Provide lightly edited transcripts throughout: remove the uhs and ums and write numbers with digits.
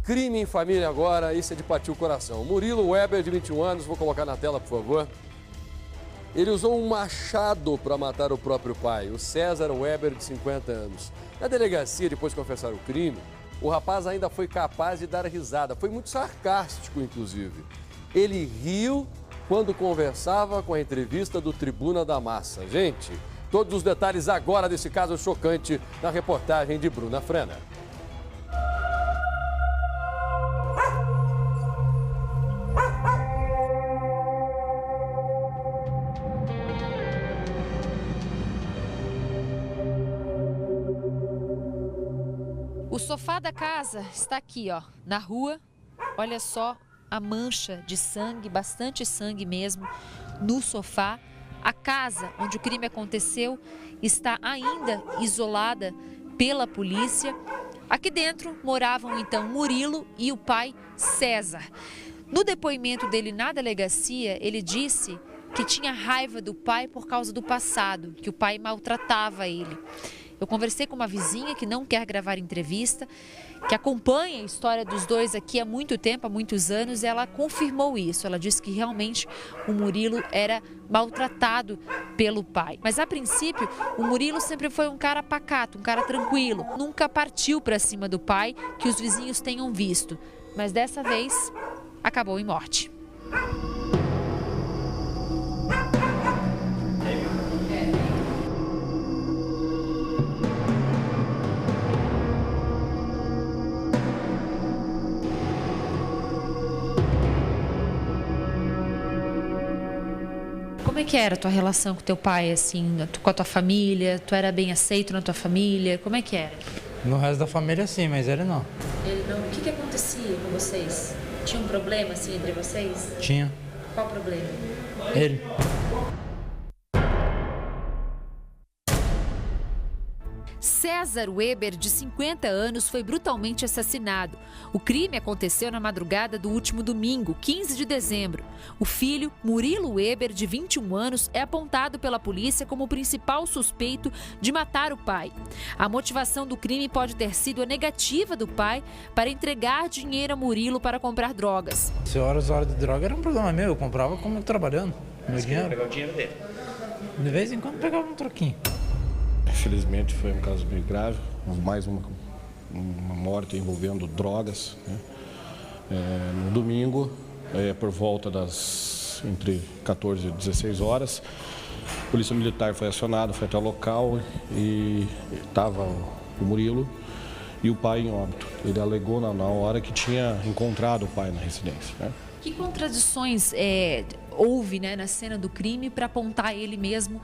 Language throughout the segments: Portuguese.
Crime em família agora, isso é de partir o coração. Murilo Weber, de 21 anos, vou colocar na tela, por favor. Ele usou um machado para matar o próprio pai, o César Weber, de 50 anos. Na delegacia, depois de confessar o crime, o rapaz ainda foi capaz de dar risada. Foi muito sarcástico, inclusive. Ele riu quando conversava com a entrevista do Tribuna da Massa. Gente, todos os detalhes agora desse caso chocante na reportagem de Bruna Frena. O sofá da casa está aqui, ó, na rua. Olha só a mancha de sangue, bastante sangue mesmo, no sofá. A casa onde o crime aconteceu está ainda isolada pela polícia. Aqui dentro moravam então Murilo e o pai César. No depoimento dele na delegacia, ele disse que tinha raiva do pai por causa do passado, que o pai maltratava ele. Eu conversei com uma vizinha que não quer gravar entrevista, que acompanha a história dos dois aqui há muito tempo, há muitos anos, e ela confirmou isso. Ela disse que realmente o Murilo era maltratado pelo pai. Mas a princípio, o Murilo sempre foi um cara pacato, um cara tranquilo. Nunca partiu para cima do pai, que os vizinhos tenham visto. Mas dessa vez, acabou em morte. Como é que era a tua relação com teu pai, assim, com a tua família? Tu era bem aceito na tua família? Como é que era? No resto da família, sim, mas ele não. Ele não? O que acontecia com vocês? Tinha um problema, assim, entre vocês? Tinha. Qual problema? Ele. César Weber, de 50 anos, foi brutalmente assassinado. O crime aconteceu na madrugada do último domingo, 15 de dezembro. O filho, Murilo Weber, de 21 anos, é apontado pela polícia como o principal suspeito de matar o pai. A motivação do crime pode ter sido a negativa do pai para entregar dinheiro a Murilo para comprar drogas. Se horas de droga era um problema meu, eu comprava como eu trabalhando. Meu dinheiro. Pegar o dinheiro dele. De vez em quando pegava um troquinho. Infelizmente foi um caso bem grave, mais uma morte envolvendo drogas, né? No domingo, por volta das entre 14 e 16 horas, a Polícia Militar foi acionada, foi até o local e estava o Murilo e o pai em óbito. Ele alegou na hora que tinha encontrado o pai na residência, né? Que contradições houve, né, na cena do crime para apontar ele mesmo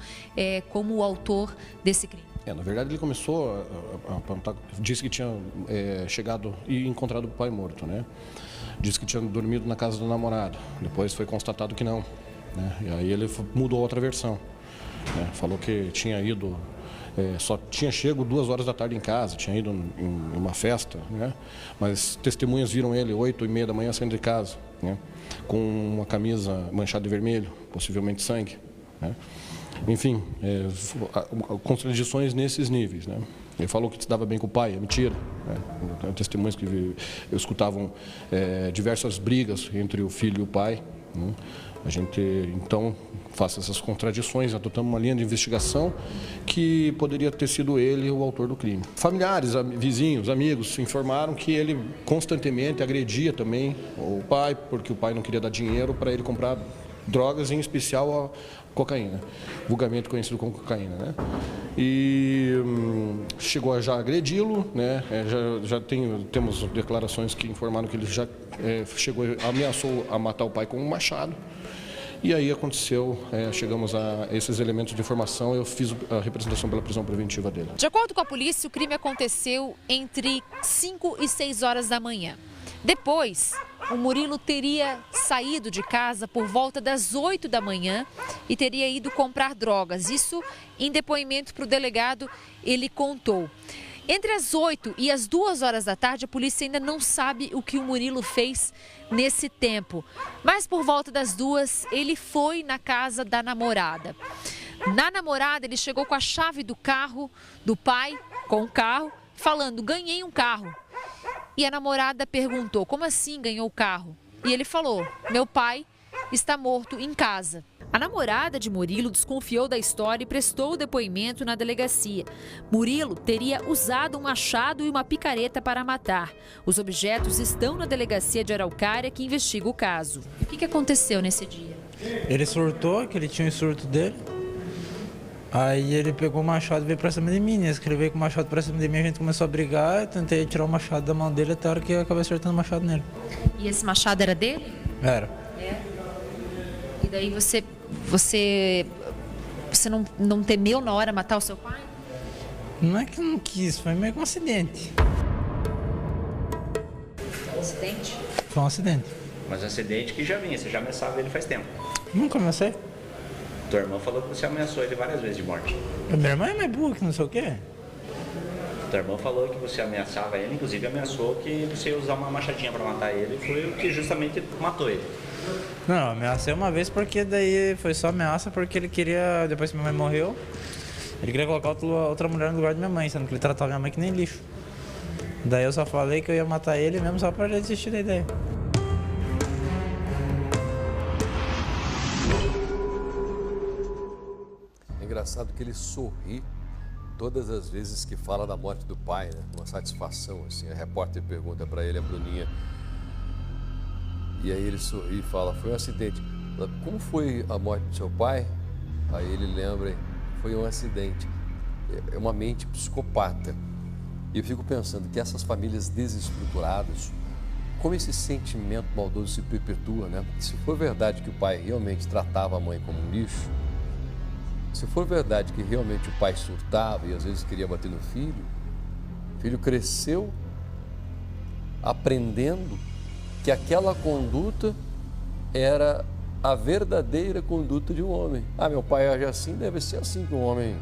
como o autor desse crime? Na verdade, ele começou a apontar, disse que tinha chegado e encontrado o pai morto, né? Disse que tinha dormido na casa do namorado. Depois foi constatado que não, né? E aí ele mudou outra versão, né? Falou que tinha ido, só tinha chego 2 horas da tarde em casa, tinha ido em uma festa, né? Mas testemunhas viram ele 8h30 da manhã saindo de casa, né? Com uma camisa manchada de vermelho, possivelmente sangue, né? Enfim, contradições nesses níveis, né? Ele falou que se dava bem com o pai, é mentira, né? Testemunhas que escutavam diversas brigas entre o filho e o pai, né? A gente, então, faz essas contradições, adotamos uma linha de investigação que poderia ter sido ele o autor do crime. Familiares, vizinhos, amigos informaram que ele constantemente agredia também o pai, porque o pai não queria dar dinheiro para ele comprar drogas, em especial a cocaína, vulgarmente conhecido como cocaína, né? E chegou a já agredi-lo, né? Temos declarações que informaram que ele já ameaçou a matar o pai com um machado. E aí aconteceu, chegamos a esses elementos de informação, eu fiz a representação pela prisão preventiva dele. De acordo com a polícia, o crime aconteceu entre 5 e 6 horas da manhã. Depois, o Murilo teria saído de casa por volta das 8 da manhã e teria ido comprar drogas. Isso, em depoimento para o delegado, ele contou. Entre as 8 e as 2 horas da tarde, a polícia ainda não sabe o que o Murilo fez nesse tempo. Mas por volta das 2, ele foi na casa da namorada. Na namorada, ele chegou com a chave do carro do pai, com o carro, falando: ganhei um carro. E a namorada perguntou: como assim ganhou o carro? E ele falou: meu pai está morto em casa. A namorada de Murilo desconfiou da história e prestou o depoimento na delegacia. Murilo teria usado um machado e uma picareta para matar. Os objetos estão na delegacia de Araucária, que investiga o caso. O que aconteceu nesse dia? Ele surtou, que ele tinha um surto dele. Aí ele pegou o machado e veio pra cima de mim. Nesse que ele veio com o machado pra cima de mim, a gente começou a brigar. Eu tentei tirar o machado da mão dele até a hora que eu acabei acertando o machado nele. E esse machado era dele? Era. E daí você não temeu na hora matar o seu pai? Não é que eu não quis, foi meio que um acidente. Um acidente? Foi um acidente. Mas um acidente que já vinha, você já ameaçava ele faz tempo. Nunca ameacei. Tua irmã falou que você ameaçou ele várias vezes de morte. Minha irmã é mais burra que não sei o quê. Tua irmã falou que você ameaçava ele, inclusive ameaçou que você ia usar uma machadinha para matar ele, e foi o que justamente matou ele. Não, ameacei uma vez porque daí foi só ameaça porque ele queria, depois que minha mãe morreu, ele queria colocar outra mulher no lugar da minha mãe, sendo que ele tratava minha mãe que nem lixo. Daí eu só falei que eu ia matar ele mesmo só para ele desistir da ideia. É engraçado que ele sorri todas as vezes que fala da morte do pai, né? Uma satisfação, assim. A repórter pergunta para ele, a Bruninha. E aí ele sorri e fala: foi um acidente. Ela, como foi a morte do seu pai? Aí ele lembra: foi um acidente. É uma mente psicopata. E eu fico pensando que essas famílias desestruturadas, como esse sentimento maldoso se perpetua, né? Se for verdade que o pai realmente tratava a mãe como um lixo, se for verdade que realmente o pai surtava e às vezes queria bater no filho, o filho cresceu aprendendo que aquela conduta era a verdadeira conduta de um homem. Ah, meu pai age assim, deve ser assim que um homem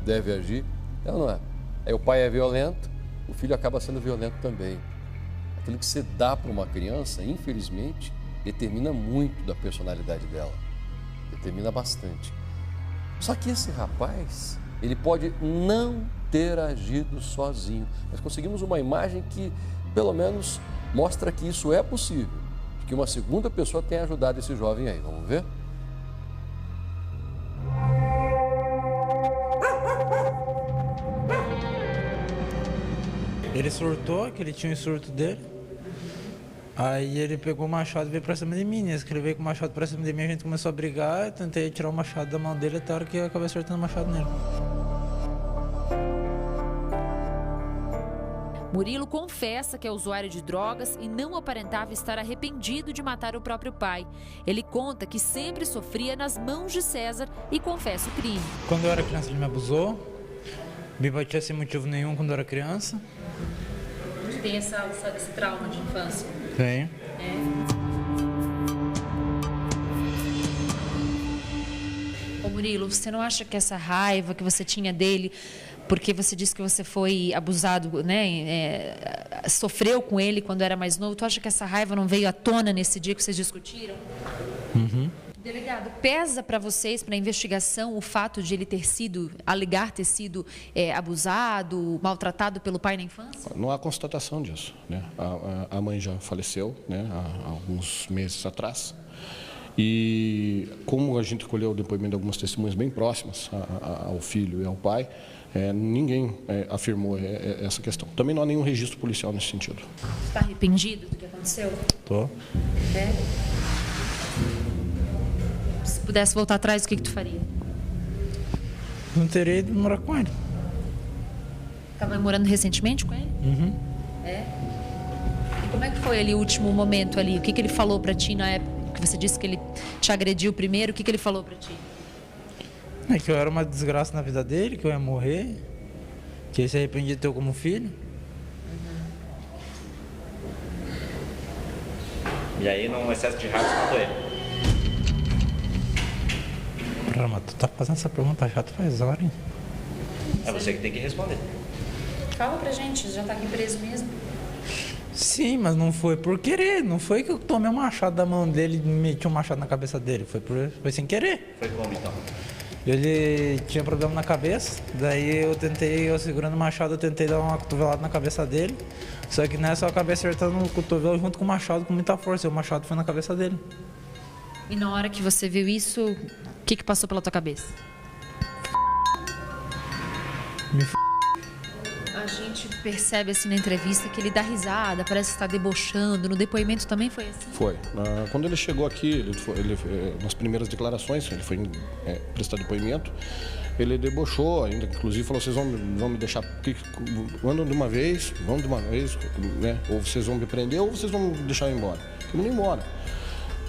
deve agir. Não é. Aí o pai é violento, o filho acaba sendo violento também. Aquilo que você dá para uma criança, infelizmente, determina muito da personalidade dela. Determina bastante. Só que esse rapaz, ele pode não ter agido sozinho. Nós conseguimos uma imagem que, pelo menos, mostra que isso é possível. Que uma segunda pessoa tenha ajudado esse jovem aí. Vamos ver? Ele surtou, que ele tinha um surto dele. Aí ele pegou o machado e veio pra cima de mim. Nesse que ele veio com o machado pra cima de mim, a gente começou a brigar. Eu tentei tirar o machado da mão dele até a hora que eu acabei acertando o machado nele. Murilo confessa que é usuário de drogas e não aparentava estar arrependido de matar o próprio pai. Ele conta que sempre sofria nas mãos de César e confessa o crime. Quando eu era criança, ele me abusou. Me batia sem motivo nenhum quando eu era criança. Você tem esse trauma de infância? Tenho. Ô Murilo, você não acha que essa raiva que você tinha dele, porque você disse que você foi abusado, né? Sofreu com ele quando era mais novo, tu acha que essa raiva não veio à tona nesse dia que vocês discutiram? Uhum. Delegado, pesa para vocês, para a investigação, o fato de ele alegar ter sido abusado, maltratado pelo pai na infância? Não há constatação disso, né? A mãe já faleceu, né, há alguns meses atrás. E como a gente colheu o depoimento de algumas testemunhas bem próximas ao filho e ao pai, ninguém afirmou essa questão. Também não há nenhum registro policial nesse sentido. Você está arrependido do que aconteceu? Tô. Se pudesse voltar atrás, o que tu faria? Não teria ido morar com ele. Estava morando recentemente com ele? Uhum. E como é que foi ali o último momento ali? O que ele falou para ti na época que você disse que ele te agrediu primeiro? O que ele falou para ti? É que eu era uma desgraça na vida dele, que eu ia morrer, que ele se arrependia de ter eu como filho. E aí, num excesso de raiva, você matou ele. Mas tu tá fazendo essa pergunta chata faz hora, hein? É você que tem que responder. Fala pra gente, já tá aqui preso mesmo? Sim, mas não foi por querer. Não foi que eu tomei um machado da mão dele e meti um machado na cabeça dele. Foi sem querer. Foi como então? Ele tinha problema na cabeça, daí eu segurando o machado, eu tentei dar uma cotovelada na cabeça dele. Só que nessa eu acabei acertando o cotovelo junto com o machado com muita força, e o machado foi na cabeça dele. E na hora que você viu isso, o que passou pela tua cabeça? A gente percebe assim na entrevista que ele dá risada, parece que está debochando. No depoimento também foi assim? Foi. Quando ele chegou aqui, nas primeiras declarações, ele foi prestar depoimento, ele debochou ainda, inclusive falou, vocês vão me deixar, andam de uma vez, vão de uma vez, né? Ou vocês vão me prender ou vocês vão me deixar eu ir embora. Eu não ia embora.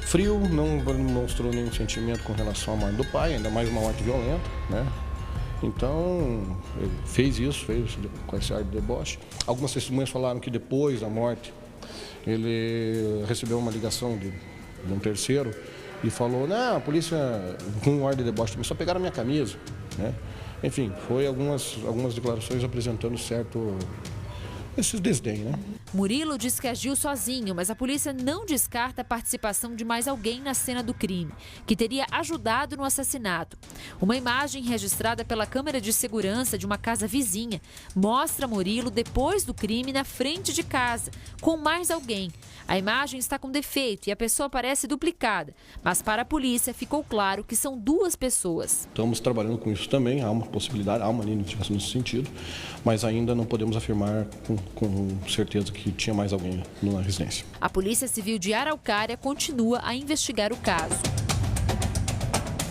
Frio, não mostrou nenhum sentimento com relação à morte do pai, ainda mais uma morte violenta, né? Então, ele fez com esse ar de deboche. Algumas testemunhas falaram que depois da morte, ele recebeu uma ligação de um terceiro e falou, não, a polícia, com um ar de deboche, começou a pegar a minha camisa, né? Enfim, foi algumas declarações apresentando esse desdém, né? Murilo diz que agiu sozinho, mas a polícia não descarta a participação de mais alguém na cena do crime, que teria ajudado no assassinato. Uma imagem registrada pela câmera de segurança de uma casa vizinha mostra Murilo depois do crime na frente de casa, com mais alguém. A imagem está com defeito e a pessoa parece duplicada, mas para a polícia ficou claro que são duas pessoas. Estamos trabalhando com isso também, há uma possibilidade, há uma linha de investigação nesse sentido, mas ainda não podemos afirmar com certeza que tinha mais alguém na residência. A Polícia Civil de Araucária continua a investigar o caso.